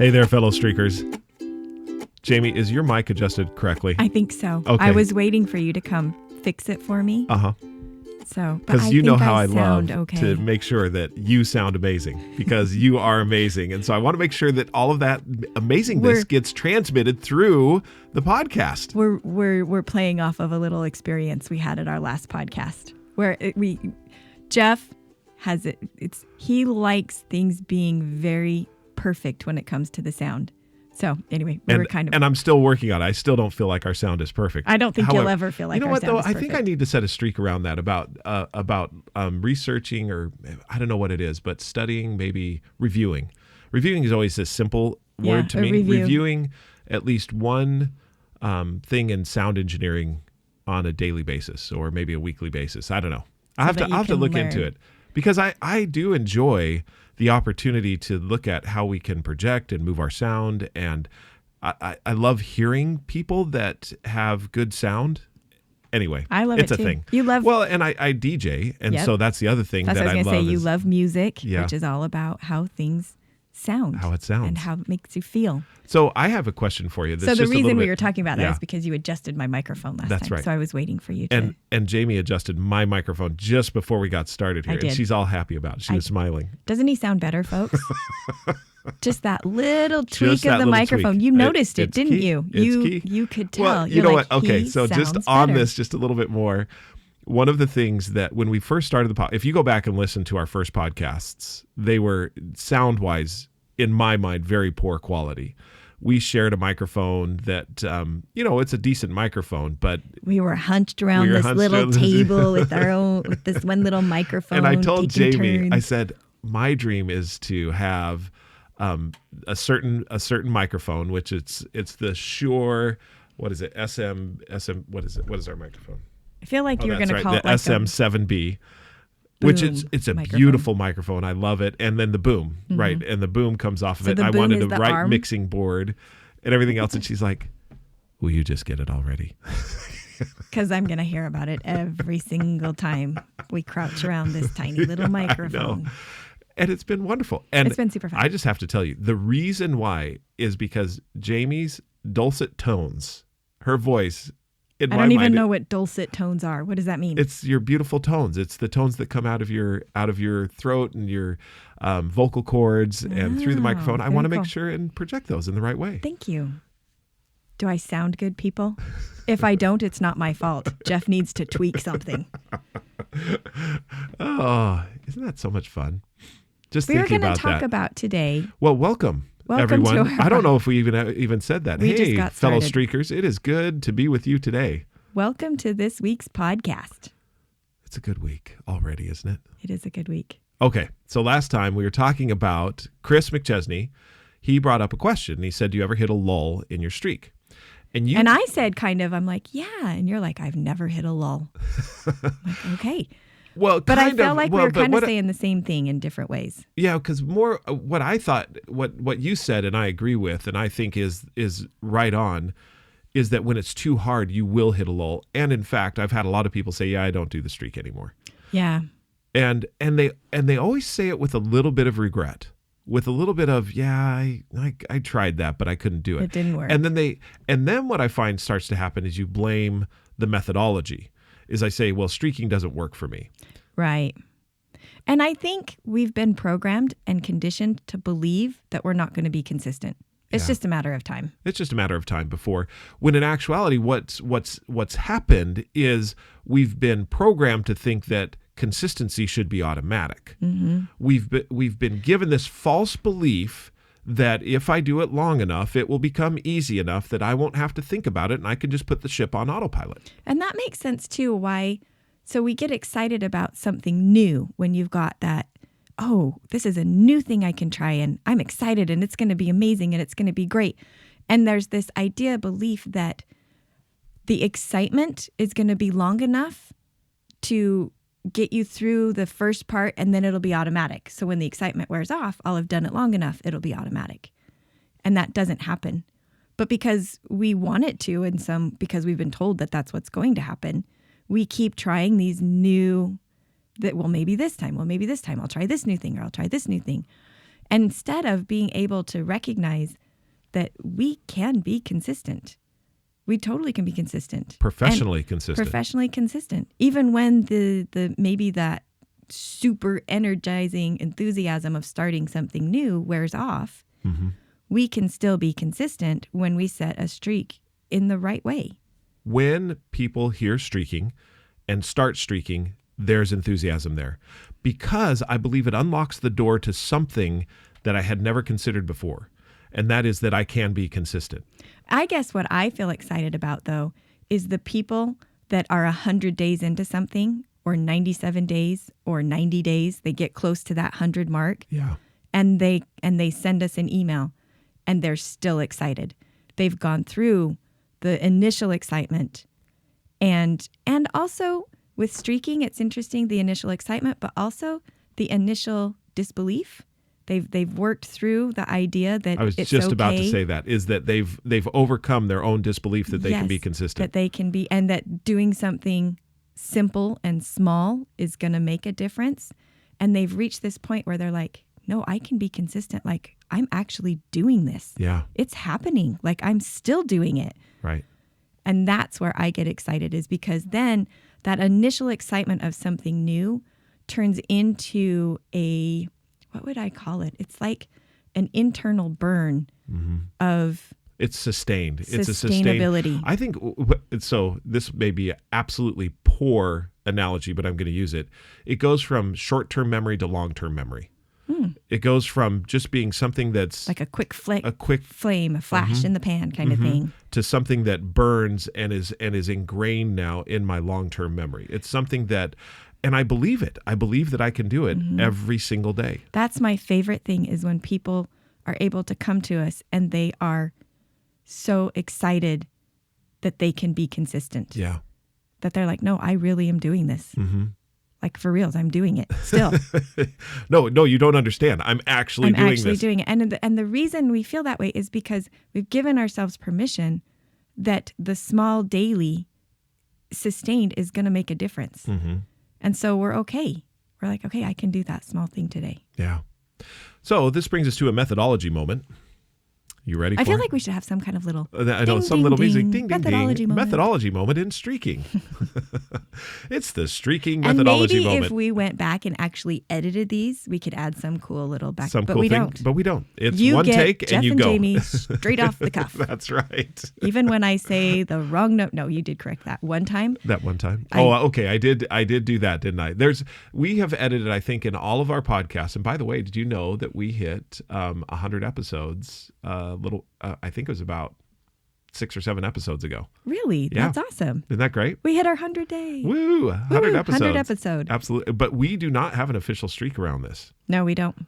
Hey there, fellow streakers. Jamie, is your mic adjusted correctly? I think so. Okay. I was waiting for you to come fix it for me. Uh-huh. So, because you know how I love okay. to make sure that you sound amazing, because you are amazing. And so I want to make sure that all of that amazingness gets transmitted through the podcast. We're playing off of a little experience we had at our last podcast where Jeff has he likes things being very perfect when it comes to the sound. So anyway, and I'm still working on it. I still don't feel like our sound is perfect. I don't think you'll ever feel like our sound is perfect. I think I need to set a streak around that about researching, or I don't know what it is, but studying, maybe reviewing. Reviewing is always a simple word to me. Reviewing at least one thing in sound engineering on a daily basis, or maybe a weekly basis. I don't know. I'll have to look into it, because I do enjoy the opportunity to look at how we can project and move our sound. And I love hearing people that have good sound. Anyway, I love it's it a too. thing. You love and I DJ, and so that's the other thing that I love. I was going to say, you love music, which is all about how things sound. How it sounds. And how it makes you feel. So I have a question for you. So the reason we were talking about that is because you adjusted my microphone last time. That's right. So I was waiting for you to. And Jamie adjusted my microphone just before we got started here. I did. And she's all happy about it. She was smiling. Doesn't he sound better, folks? Just that little tweak of the microphone. You noticed it, didn't you? You could tell. Well, you know what? Okay, so just on this, just a little bit more. One of the things that when we first started the podcast, if you go back and listen to our first podcasts, they were sound-wise, in my mind, very poor quality. We shared a microphone that, it's a decent microphone, but we were hunched around this little table with with this one little microphone. And I told Jamie, I said, my dream is to have a certain microphone, which it's the Shure, what is it? SM, what is it? What is our microphone? I feel like you're going to call it the like SM7B. Which it's a beautiful microphone. I love it. And then the boom, right? And the boom comes off of it. I wanted a right mixing board and everything else. And she's like, will you just get it already? Because I'm going to hear about it every single time we crouch around this tiny little microphone. And it's been wonderful. And it's been super fun. I just have to tell you, the reason why is because Jamie's dulcet tones, her voice, I don't even know what dulcet tones are. What does that mean? It's your beautiful tones. It's the tones that come out of your throat and your vocal cords and through the microphone. I want to make sure and project those in the right way. Thank you. Do I sound good, people? If I don't, it's not my fault. Jeff needs to tweak something. Oh, isn't that so much fun? Just thinking about that. We're going to talk about today. Well, welcome everyone. I don't know if we even said that. Hey, fellow streakers, it is good to be with you today. Welcome to this week's podcast. It's a good week already, isn't it? It is a good week. Okay, so last time we were talking about Chris McChesney. He brought up a question. He said, do you ever hit a lull in your streak? And I said I'm like, yeah. And you're like, I've never hit a lull. I'm like, okay. Well, but I felt like we were kind of saying the same thing in different ways. Yeah, because more what I thought, what you said, and I agree with, and I think is right on, is that when it's too hard, you will hit a lull. And in fact, I've had a lot of people say, "Yeah, I don't do the streak anymore." Yeah, and they always say it with a little bit of regret, with a little bit of, "Yeah, I tried that, but I couldn't do it. It didn't work." And then what I find starts to happen is you blame the methodology. Is I say, well, streaking doesn't work for me. Right. And I think we've been programmed and conditioned to believe that we're not going to be consistent. It's just a matter of time. It's just a matter of time before, when in actuality, what's happened is we've been programmed to think that consistency should be automatic. Mm-hmm. We've been given this false belief that if I do it long enough, it will become easy enough that I won't have to think about it and I can just put the ship on autopilot. And that makes sense too, why. So we get excited about something new when you've got that, oh, this is a new thing I can try and I'm excited and it's going to be amazing and it's going to be great. And there's this belief that the excitement is going to be long enough to get you through the first part and then it'll be automatic. So when the excitement wears off, I'll have done it long enough, it'll be automatic. And that doesn't happen. But because we want it to, because we've been told that that's what's going to happen, we keep trying these new, maybe this time I'll try this new thing or I'll try this new thing. instead of being able to recognize that we can be consistent. We totally can be consistent. Professionally consistent. Even when the maybe that super energizing enthusiasm of starting something new wears off, we can still be consistent when we set a streak in the right way. When people hear streaking and start streaking, there's enthusiasm there, because I believe it unlocks the door to something that I had never considered before. And that is that I can be consistent. I guess what I feel excited about, though, is the people that are 100 days into something, or 97 days, or 90 days. They get close to that 100 mark. Yeah. And they send us an email, and they're still excited. They've gone through the initial excitement. And also with streaking, it's interesting, the initial excitement, but also the initial disbelief. They've worked through the idea that I was it's just okay. about to say that, is that they've overcome their own disbelief that they can be consistent. That they can be, and that doing something simple and small is going to make a difference. And they've reached this point where they're like, no, I can be consistent. Like, I'm actually doing this. Yeah. It's happening. Like, I'm still doing it. Right. And that's where I get excited, is because then that initial excitement of something new turns into what would I call it? It's like an internal burn of... It's sustained. It's a sustainability. I think, so this may be an absolutely poor analogy, but I'm going to use it. It goes from short-term memory to long-term memory. It goes from just being something that's... like a quick flame, a flash in the pan kind of thing. To something that burns and is ingrained now in my long-term memory. It's something that... And I believe it. I believe that I can do it every single day. That's my favorite thing, is when people are able to come to us and they are so excited that they can be consistent. Yeah. That they're like, no, I really am doing this. Like, for reals, I'm doing it still. No, you don't understand. I'm actually doing it. And the reason we feel that way is because we've given ourselves permission that the small daily sustained is going to make a difference. And so we're okay. We're like, okay, I can do that small thing today. Yeah. So this brings us to a methodology moment. You ready for it? I feel like we should have some kind of little music. Ding, ding, methodology ding. moment. Methodology moment in streaking. It's the streaking methodology moment. And maybe moment. if we went back and actually edited these, we could add some cool little back. But we don't. But we don't. It's you one get take Jeff and you go. Jamie straight off the cuff. That's right. Even when I say the wrong note. No, you did correct that one time. That one time. Okay. I did do that, didn't I? We have edited, I think, in all of our podcasts. And by the way, did you know that we hit 100 episodes? I think it was about 6 or 7 episodes ago. Really? Yeah. That's awesome. Isn't that great? We hit our 100 day. Woo! 100 episodes. 100 episode. Absolutely. But we do not have an official streak around this. No, we don't.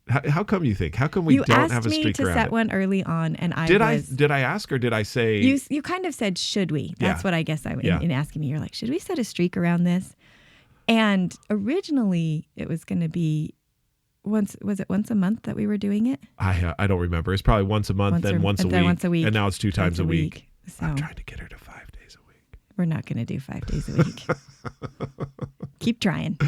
How come you think? How come we don't have a streak around it? You asked me to set one early on, and did I ask, or did I say? You kind of said, should we? That's what I guess in asking me. You're like, should we set a streak around this? And originally it was going to be once a month that we were doing it? I don't remember. It's probably once a month, then once a week. And now it's 2 times a week. So I'm trying to get her to 5 days a week. We're not going to do 5 days a week. Keep trying.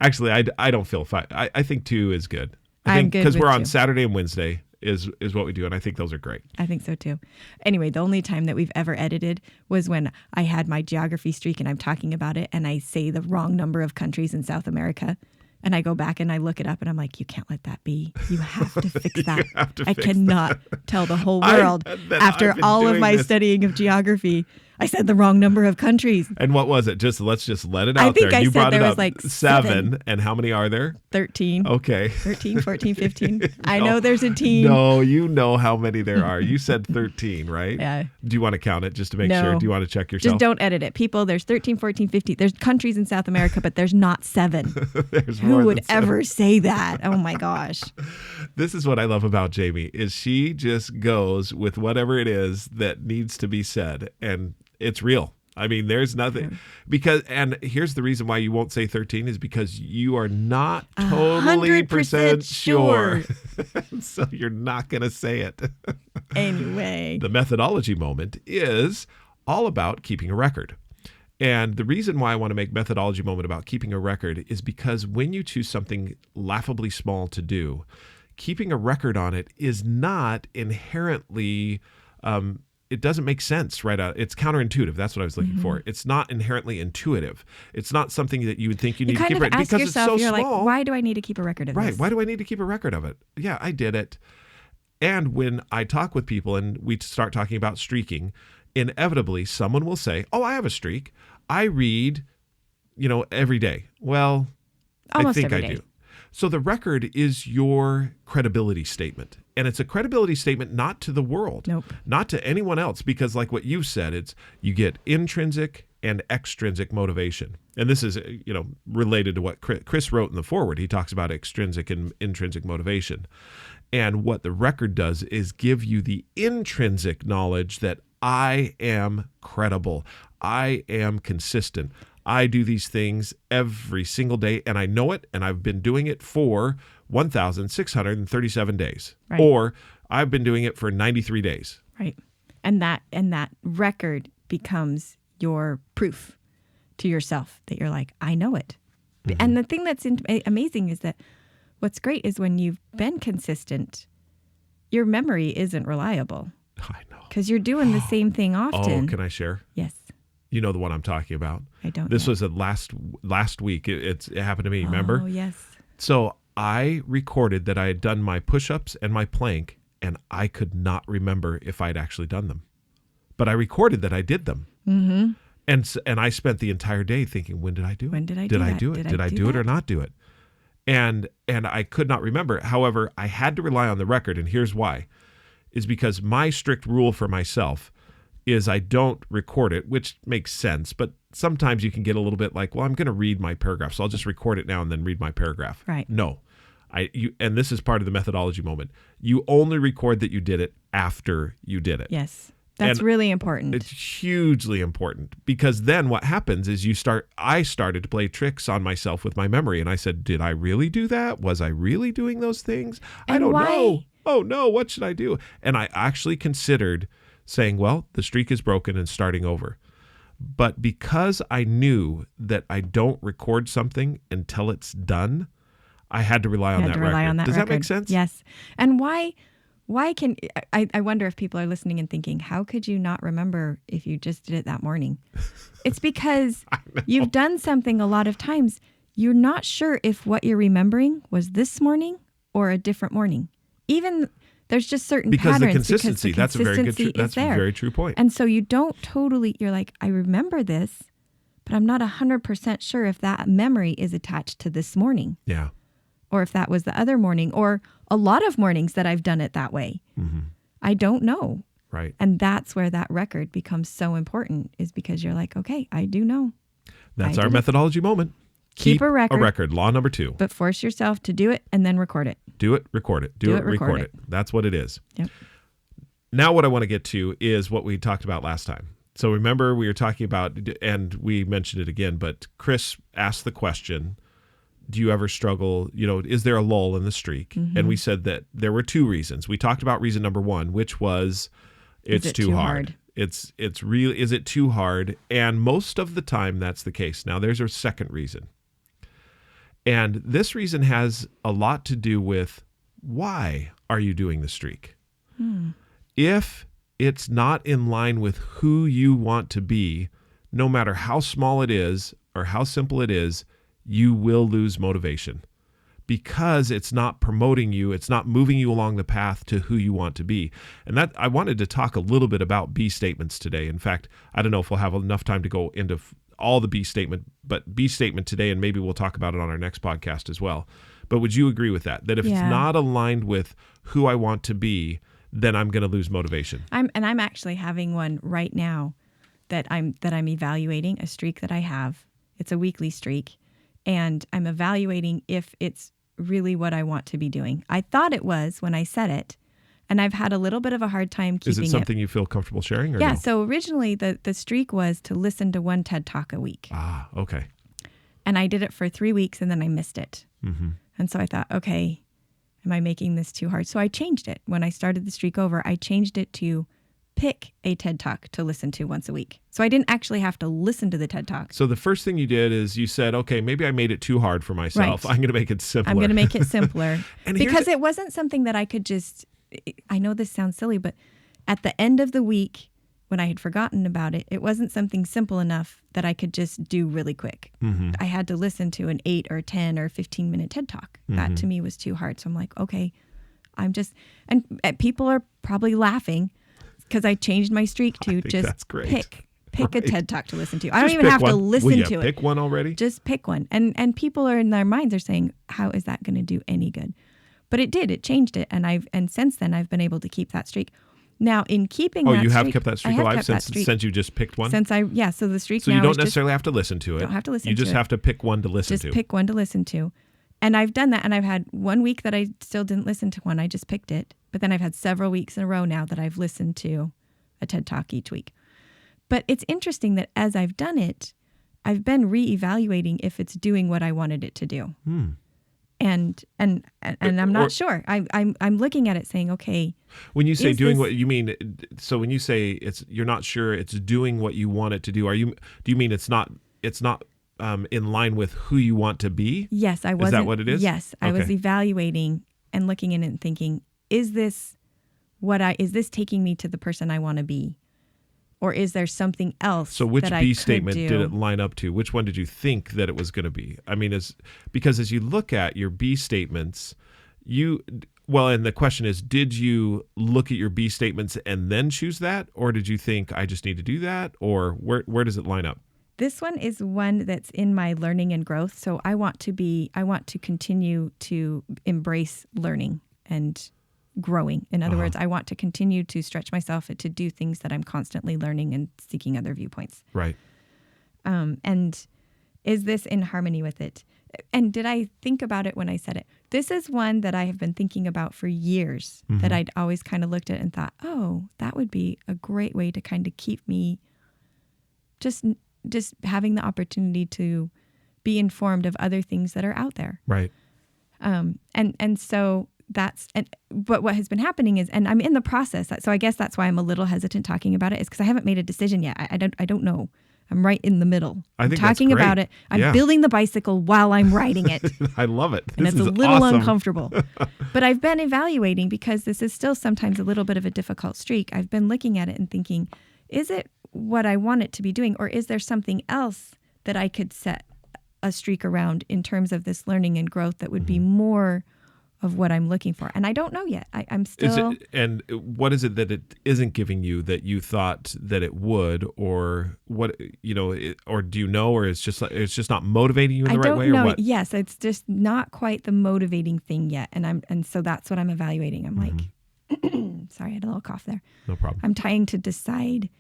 Actually, I don't feel 5. I think 2 is good. I'm good because we're on 2. Saturday and Wednesday is what we do, and I think those are great. I think so too. Anyway, the only time that we've ever edited was when I had my geography streak and I'm talking about it and I say the wrong number of countries in South America. And I go back and I look it up and I'm like, you can't let that be. You have to fix that. I cannot tell the whole world after all of my studying of geography. I said the wrong number of countries. And what was it? Let's just let it out there. I you said brought there it was up like 7. And how many are there? 13. Okay. 13, 14, 15. I know there's a team. No, you know how many there are. You said 13, right? Yeah. Do you want to count it just to make sure? Do you want to check yourself? Just don't edit it. People, there's 13, 14, 15. There's countries in South America, but there's not 7. There's Who would ever say that? Oh my gosh. This is what I love about Jamie, is she just goes with whatever it is that needs to be said, and it's real. I mean, there's nothing and here's the reason why you won't say 13 is because you are not totally 100% sure. So you're not going to say it. Anyway. The methodology moment is all about keeping a record. And the reason why I want to make methodology moment about keeping a record is because when you choose something laughably small to do, keeping a record on it is not inherently, it doesn't make sense right out. It's counterintuitive. That's what I was looking for. It's not inherently intuitive. It's not something that you would think you need to keep a record because yourself, it's so you're small. Like, why do I need to keep a record of this? Right. Why do I need to keep a record of it? Yeah, I did it. And when I talk with people and we start talking about streaking, inevitably someone will say, "Oh, I have a streak. I read, every day." Well, Almost I think every I day. do. So the record is your credibility statement. And it's a credibility statement not to the world, Nope. not to anyone else, because like what you said, it's you get intrinsic and extrinsic motivation. And this is, related to what Chris wrote in the foreword. He talks about extrinsic and intrinsic motivation. And what the record does is give you the intrinsic knowledge that I am credible. I am consistent. I do these things every single day, and I know it, and I've been doing it for 1,637 days. Right. Or I've been doing it for 93 days. Right. And that record becomes your proof to yourself that you're like, I know it. Mm-hmm. And the thing that's amazing is that what's great is when you've been consistent, your memory isn't reliable. I know. Because you're doing the same thing often. Oh, can I share? Yes. You know the one I'm talking about. I don't. This know. was last week. It happened to me. Remember? Oh yes. So I recorded that I had done my push-ups and my plank, and I could not remember if I'd actually done them. But I recorded that I did them. Mm-hmm. And I spent the entire day thinking, when did I do it? When did I do that? I do it? Did I do it or not do it? And I could not remember. However, I had to rely on the record, and here's why. Is because my strict rule for myself is I don't record it, which makes sense. But sometimes you can get a little bit like, well, I'm going to read my paragraph, so I'll just record it now and then read my paragraph. Right. No. And this is part of the methodology moment. You only record that you did it after you did it. Yes. That's really important. It's hugely important because then what happens is I started to play tricks on myself with my memory. And I said, did I really do that? Was I really doing those things? I don't know. Oh no, what should I do? And I actually considered saying, well, the streak is broken and starting over. But because I knew that I don't record something until it's done, I had to rely on that record. Does that make sense? Yes. And why can I wonder if people are listening and thinking, how could you not remember if you just did it that morning? It's because you've done something a lot of times. You're not sure if what you're remembering was this morning or a different morning. Even there's just certain patterns. Because the consistency, that's a very true point. And so you don't you're like, I remember this, but I'm not 100% sure if that memory is attached to this morning. Yeah. Or if that was the other morning, or a lot of mornings that I've done it that way. Mm-hmm. I don't know. Right. And that's where that record becomes so important, is because you're like, okay, I do know. That's our methodology moment. Keep a record. Law number 2. But force yourself to do it and then record it. Do it, record it. Do it, record it. That's what it is. Yep. Now what I want to get to is what we talked about last time. So remember we were talking about, and we mentioned it again, but Chris asked the question, do you ever struggle, is there a lull in the streak? Mm-hmm. And we said that there were 2 reasons. We talked about reason number 1, which was it's too hard. It's really, is it too hard? And most of the time that's the case. Now there's a second reason. And this reason has a lot to do with, why are you doing the streak? If it's not in line with who you want to be, no matter how small it is or how simple it is, you will lose motivation because it's not promoting you. It's not moving you along the path to who you want to be. And that I wanted to talk a little bit about B statements today. In fact, I don't know if we'll have enough time to go into all the B statement, but B statement today, and maybe we'll talk about it on our next podcast as well. But would you agree with that? That if it's not aligned with who I want to be, then I'm going to lose motivation. I'm actually having one right now that I'm evaluating, a streak that I have. It's a weekly streak, and I'm evaluating if it's really what I want to be doing. I thought it was when I said it, and I've had a little bit of a hard time keeping it. Is it something you feel comfortable sharing? Or yeah. No? So originally the streak was to listen to 1 TED Talk a week. Ah, okay. And I did it for 3 weeks, and then I missed it. Mm-hmm. And so I thought, okay, am I making this too hard? So I changed it. When I started the streak over, I changed it to pick a TED Talk to listen to once a week. So I didn't actually have to listen to the TED Talk. So the first thing you did is you said, okay, maybe I made it too hard for myself. Right. I'm going to make it simpler. I'm going to make it simpler. Because it wasn't something that I could just, I know this sounds silly, but at the end of the week, when I had forgotten about it, it wasn't something simple enough that I could just do really quick. Mm-hmm. I had to listen to an 8 or 10 or 15-minute TED Talk. Mm-hmm. That to me was too hard. So I'm like, okay, and people are probably laughing because I changed my streak to just pick right. a TED Talk to listen to. I don't even have to listen to it. Pick one already? Just pick one. And people are in their minds are saying, how is that going to do any good? But it did. It changed it. And since then, I've been able to keep that streak. Now, in keeping that streak... Oh, you have kept that streak alive since you just picked one? So the streak so now you don't necessarily have to listen to it. Don't have to listen to it. You just have to pick one to listen to. Just pick one to listen to. And I've done that, and I've had 1 week that I still didn't listen to one. I just picked it. But then I've had several weeks in a row now that I've listened to a TED Talk each week. But it's interesting that as I've done it, I've been reevaluating if it's doing what I wanted it to do. And I'm not sure. I'm looking at it saying, okay. When you say doing what you mean, so when you say you're not sure it's doing what you want it to do, do you mean it's not in line with who you want to be? Yes, I was. Is that what it is? Yes, I was evaluating and looking in it and thinking, is this taking me to the person I want to be? Or is there something else? So which B statement did it line up to? Which one did you think that it was going to be? I mean, because as you look at your B statements, and the question is, did you look at your B statements and then choose that? Or did you think, I just need to do that? Or where does it line up? This one is one that's in my learning and growth. So I want to continue to embrace learning and growing. In other words, I want to continue to stretch myself to do things that I'm constantly learning and seeking other viewpoints. Right. And is this in harmony with it? And did I think about it when I said it? This is one that I have been thinking about for years, that I'd always kind of looked at and thought, oh, that would be a great way to kind of keep me just having the opportunity to be informed of other things that are out there. Right. And so but what has been happening is, and I'm in the process, so I guess that's why I'm a little hesitant talking about it, is because I haven't made a decision yet. I don't know. I'm right in the middle. I think talking that's great. About it. I'm building the bicycle while I'm riding it. I love it. And it's a little uncomfortable. But I've been evaluating, because this is still sometimes a little bit of a difficult streak. I've been looking at it and thinking, is it what I want it to be doing, or is there something else that I could set a streak around in terms of this learning and growth that would be more of what I'm looking for? And I don't know yet. I'm still... And what is it that it isn't giving you that you thought that it would, or what, or do you know, or it's just not motivating you in the right way, or what? Yes, it's just not quite the motivating thing yet. And so that's what I'm evaluating. I'm like, sorry, I had a little cough there. No problem. I'm trying to decide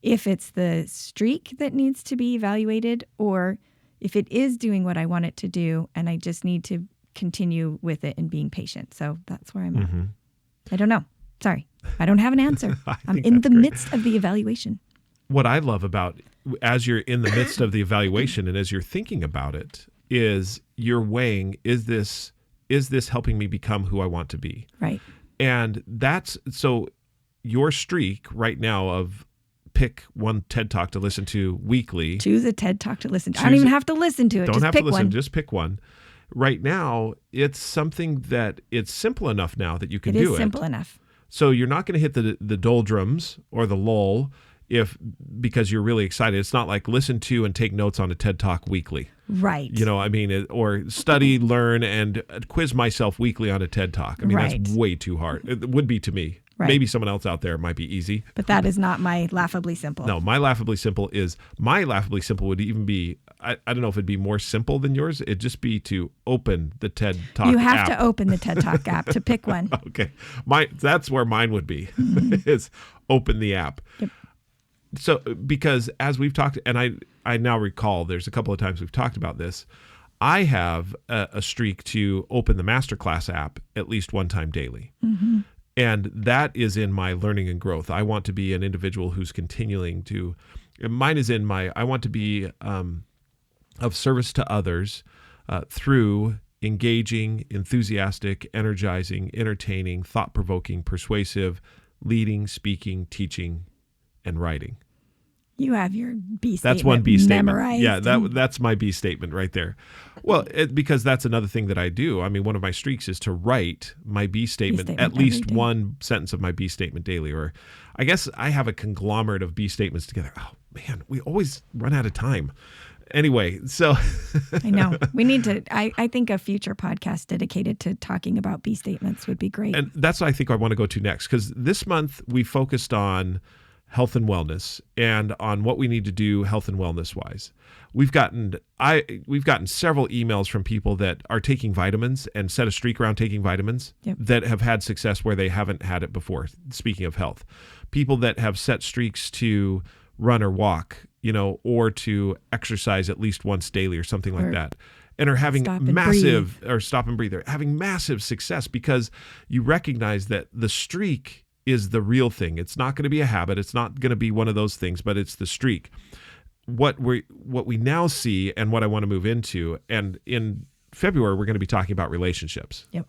if it's the streak that needs to be evaluated, or if it is doing what I want it to do, and I just need to continue with it and being patient. So that's where I'm at. I don't know. Sorry. I don't have an answer. I'm in the midst of the evaluation. What I love about, as you're in the midst of the evaluation and as you're thinking about it, is you're weighing, is this helping me become who I want to be? Right. And so your streak right now of pick one TED Talk to listen to weekly. Choose a TED Talk to listen to. I don't even have to listen to it. Don't have to listen. Just pick one. Right now, it's something that it's simple enough now that you can do it. It is simple enough. So you're not going to hit the doldrums or the lull because you're really excited. It's not like listen to and take notes on a TED Talk weekly. Right. Or study, learn, and quiz myself weekly on a TED Talk. I mean, that's way too hard. It would be to me. Right. Maybe someone else out there might be easy. But that is not my laughably simple. No, my laughably simple would even be, I don't know if it'd be more simple than yours. It'd just be to open the TED Talk app. You have to open the TED Talk app to pick one. Okay. That's where mine would be, is open the app. Yep. So, because as we've talked, and I now recall there's a couple of times we've talked about this, I have a streak to open the Masterclass app at least one time daily. Mm-hmm. And that is in my learning and growth. I want to be an individual who's continuing to, mine is in I want to be of service to others through engaging, enthusiastic, energizing, entertaining, thought-provoking, persuasive, leading, speaking, teaching, and writing. You have your B statement. That's one B statement. Memorized. Yeah, that's my B statement right there. Well, because that's another thing that I do. I mean, one of my streaks is to write my B statement at least one sentence of my B statement daily. Or I guess I have a conglomerate of B statements together. Oh, man, we always run out of time. Anyway, so. I know. We need to, I think a future podcast dedicated to talking about B statements would be great. And that's what I think I want to go to next, because this month we focused on health and wellness and on what we need to do health and wellness wise. We've gotten several emails from people that are taking vitamins and set a streak around taking vitamins that have had success where they haven't had it before. Speaking of health, people that have set streaks to run or walk, or to exercise at least once daily or something like that. And are having stop and breathe. They're having massive success because you recognize that the streak is the real thing. It's not going to be a habit. It's not going to be one of those things, but it's the streak. What we now see and what I want to move into, and in February, we're going to be talking about relationships. Yep.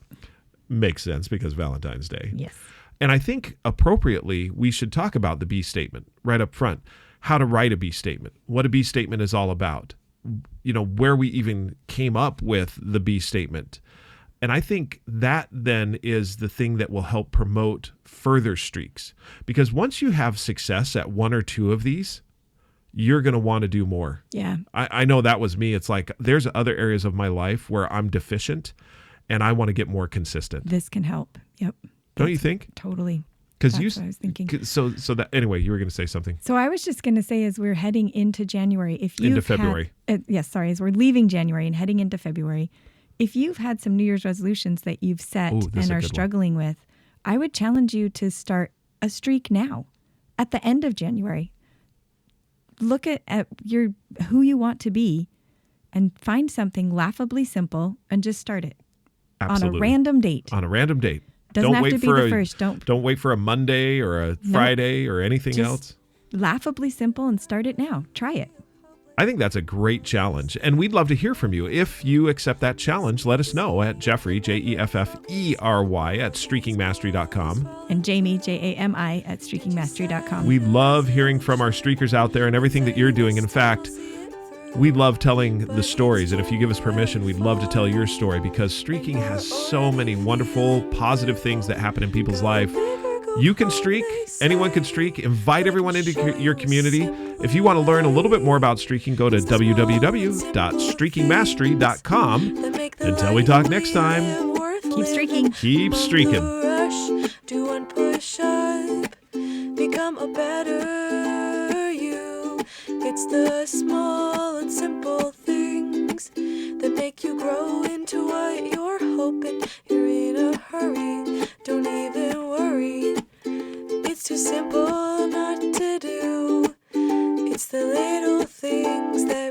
Makes sense because Valentine's Day. Yes. And I think appropriately, we should talk about the B statement right up front, how to write a B statement, what a B statement is all about, where we even came up with the B statement. And I think that then is the thing that will help promote further streaks. Because once you have success at one or two of these, you're going to want to do more. Yeah. I know that was me. It's like there's other areas of my life where I'm deficient and I want to get more consistent. This can help. Yep. Don't you think? Totally. Because what I was thinking. So that anyway, you were going to say something. So I was just going to say, as we're heading into January, into February. As we're leaving January and heading into February, if you've had some New Year's resolutions that you've set and are struggling with, I would challenge you to start a streak now, at the end of January. Look at who you want to be and find something laughably simple and just start it. Absolutely. On a random date. Doesn't have to be the first. Don't wait for a Monday or a Friday or anything else. Laughably simple and start it now. Try it. I think that's a great challenge, and we'd love to hear from you. If you accept that challenge, let us know at Jeffrey, Jefffery, at streakingmastery.com. And Jamie, Jami, at streakingmastery.com. We love hearing from our streakers out there and everything that you're doing. In fact, we love telling the stories, and if you give us permission, we'd love to tell your story, because streaking has so many wonderful, positive things that happen in people's life. You can streak. Anyone can streak. Invite everyone into your community. If you want to learn a little bit more about streaking, go to www.streakingmastery.com. Until we talk next time, keep streaking. Keep streaking. Do one push up. Become a better you. It's the small and simple things that make you grow into what you're hoping. You're in a hurry. Don't even worry. It's too simple not to do. It's the little things that